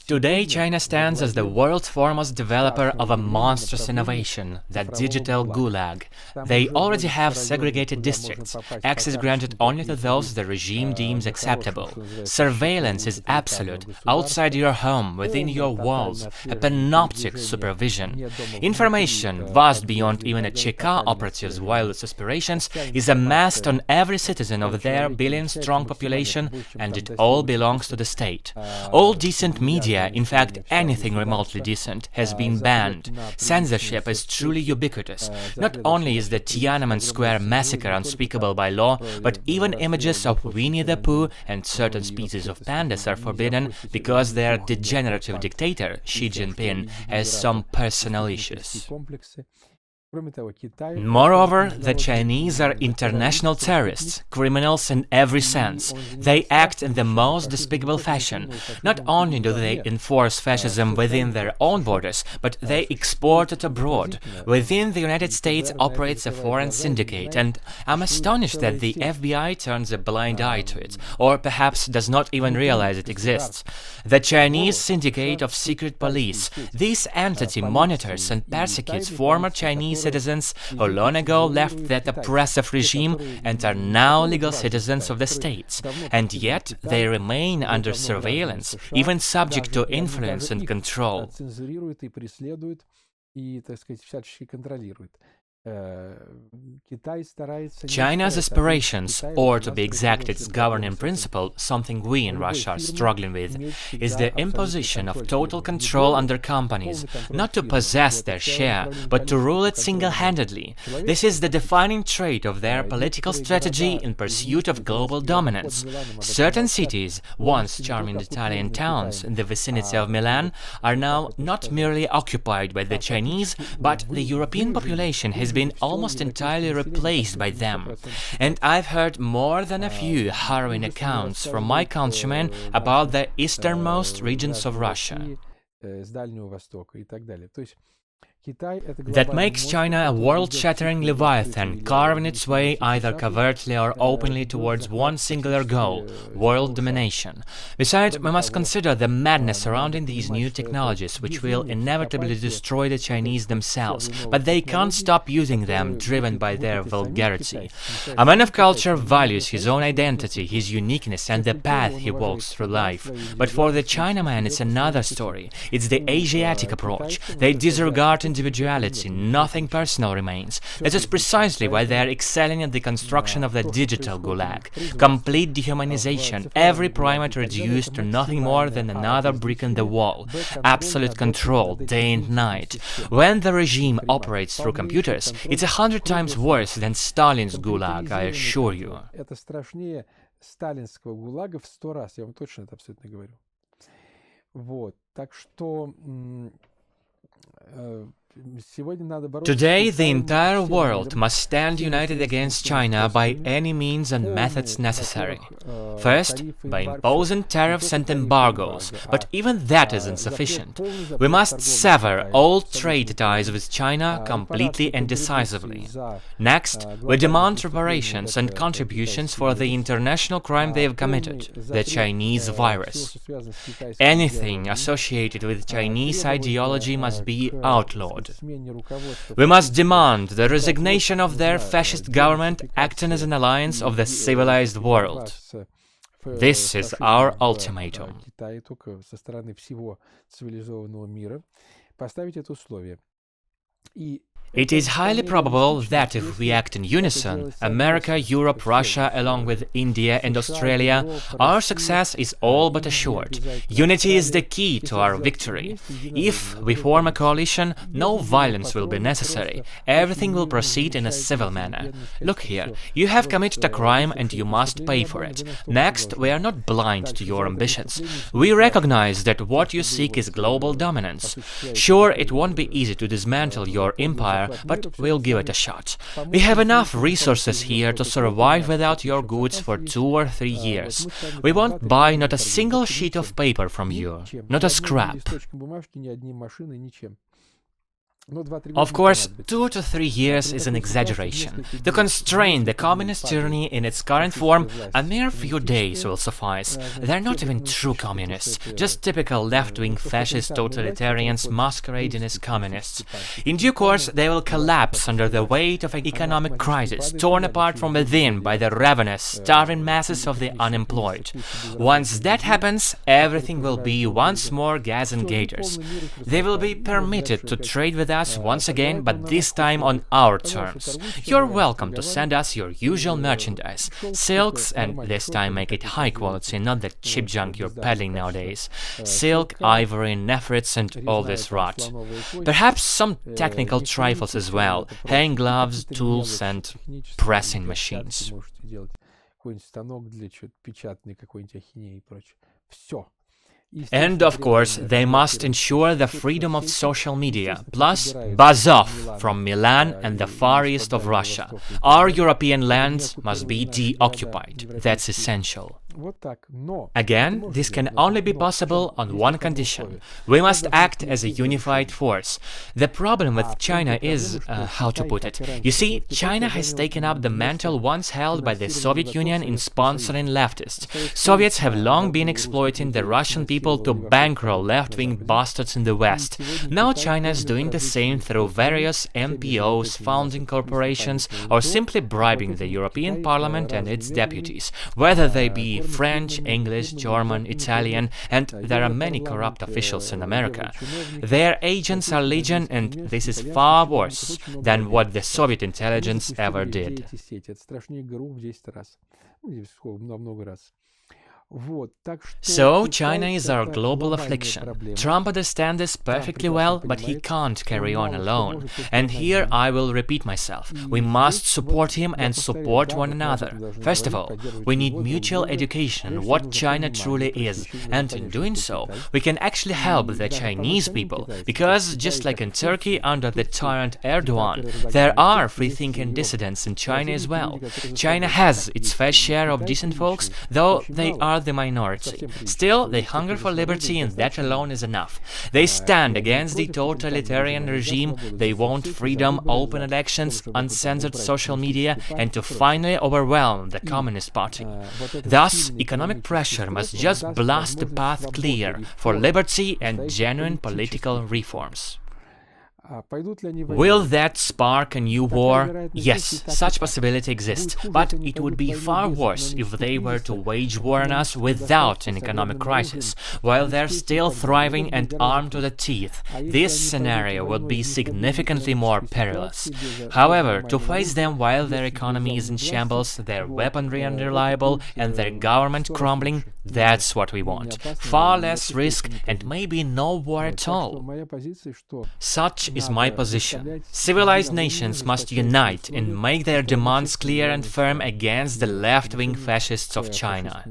Today, China stands as the world's foremost developer of a monstrous innovation, the digital gulag. They already have segregated districts, access granted only to those the regime deems acceptable. Surveillance is absolute, outside your home, within your walls, a panoptic supervision. Information, vast beyond even a Cheka operative's wildest aspirations, is amassed on every citizen of their billion-strong population, and it all belongs to the state. All decent media, in fact anything remotely decent, has been banned. Censorship is truly ubiquitous. Not only is the Tiananmen Square massacre unspeakable by law, but even images of Winnie the Pooh and certain species of pandas are forbidden because their degenerative dictator, Xi Jinping, has some personal issues. Moreover, the Chinese are international terrorists, criminals in every sense. They act in the most despicable fashion. Not only do they enforce fascism within their own borders, but they export it abroad. Within the United States operates a foreign syndicate, and I'm astonished that the FBI turns a blind eye to it, or perhaps does not even realize it exists. The Chinese Syndicate of Secret Police. This entity monitors and persecutes former Chinese citizens who long ago left that oppressive regime and are now legal citizens of the states, and yet they remain under surveillance, even subject to influence and control. China's aspirations, or to be exact its governing principle, something we in Russia are struggling with, is the imposition of total control under companies, not to possess their share, but to rule it single-handedly. This is the defining trait of their political strategy in pursuit of global dominance. Certain cities, once charming Italian towns in the vicinity of Milan, are now not merely occupied by the Chinese, but the European population has been almost entirely replaced by them. And I've heard more than a few harrowing accounts from my countrymen about the easternmost regions of Russia. That makes China a world-shattering leviathan, carving its way either covertly or openly towards one singular goal – world domination. Besides, we must consider the madness surrounding these new technologies, which will inevitably destroy the Chinese themselves, but they can't stop using them, driven by their vulgarity. A man of culture values his own identity, his uniqueness, and the path he walks through life. But for the Chinaman, it's another story. It's the Asiatic approach. They disregard individuality, nothing personal remains. This is precisely why they are excelling at the construction of the digital gulag. Complete dehumanization, every primate reduced to nothing more than another brick in the wall. Absolute control, day and night. When the regime operates through computers, it's 100 times worse than Stalin's gulag, I assure you. Today, the entire world must stand united against China by any means and methods necessary. First, by imposing tariffs and embargoes, but even that is insufficient. We must sever all trade ties with China completely and decisively. Next, we demand reparations and contributions for the international crime they have committed, the Chinese virus. Anything associated with Chinese ideology must be outlawed. We must demand the resignation of their fascist government acting as an alliance of the civilized world. This is our ultimatum. It is highly probable that if we act in unison, America, Europe, Russia, along with India and Australia, our success is all but assured. Unity is the key to our victory. If we form a coalition, no violence will be necessary. Everything will proceed in a civil manner. Look here, you have committed a crime and you must pay for it. Next, we are not blind to your ambitions. We recognize that what you seek is global dominance. Sure, it won't be easy to dismantle your empire, but we'll give it a shot. We have enough resources here to survive without your goods for 2 or 3 years. We won't buy not a single sheet of paper from you, not a scrap. Of course, 2 to 3 years is an exaggeration. To constrain the communist tyranny in its current form, a mere few days will suffice. They're not even true communists, just typical left-wing fascist totalitarians masquerading as communists. In due course, they will collapse under the weight of an economic crisis, torn apart from within by the ravenous, starving masses of the unemployed. Once that happens, everything will be once more gas and gators. They will be permitted to trade with us once again, but this time on our terms. You're welcome to send us your usual merchandise, silks, and this time make it high quality, not the cheap junk you're peddling nowadays. Silk, ivory, nephrits, and all this rot. Perhaps some technical trifles as well, hand gloves, tools, and pressing machines. And of course, they must ensure the freedom of social media, plus buzz off from Milan and the Far East of Russia. Our European lands must be deoccupied. That's essential. Again, this can only be possible on one condition. We must act as a unified force. The problem with China is, how to put it? You see, China has taken up the mantle once held by the Soviet Union in sponsoring leftists. Soviets have long been exploiting the Russian people to bankroll left-wing bastards in the West. Now China is doing the same through various MPOs, founding corporations, or simply bribing the European Parliament and its deputies, whether they be French, English, German, Italian, and there are many corrupt officials in America. Their agents are legion, and this is far worse than what the Soviet intelligence ever did. So, China is our global affliction. Trump understands this perfectly well, but he can't carry on alone. And here I will repeat myself. We must support him and support one another. First of all, we need mutual education on what China truly is, and in doing so, we can actually help the Chinese people, because just like in Turkey under the tyrant Erdogan, there are free-thinking dissidents in China as well. China has its fair share of decent folks, though they are the minority. Still, they hunger for liberty, and that alone is enough. They stand against the totalitarian regime, they want freedom, open elections, uncensored social media, and to finally overwhelm the Communist Party. Thus, economic pressure must just blast the path clear for liberty and genuine political reforms. Will that spark a new war? Yes, such possibility exists, but it would be far worse if they were to wage war on us without an economic crisis, while they're still thriving and armed to the teeth. This scenario would be significantly more perilous. However, to face them while their economy is in shambles, their weaponry unreliable, and their government crumbling, that's what we want. Far less risk and maybe no war at all. Such is my position. Civilized nations must unite and make their demands clear and firm against the left-wing fascists of China.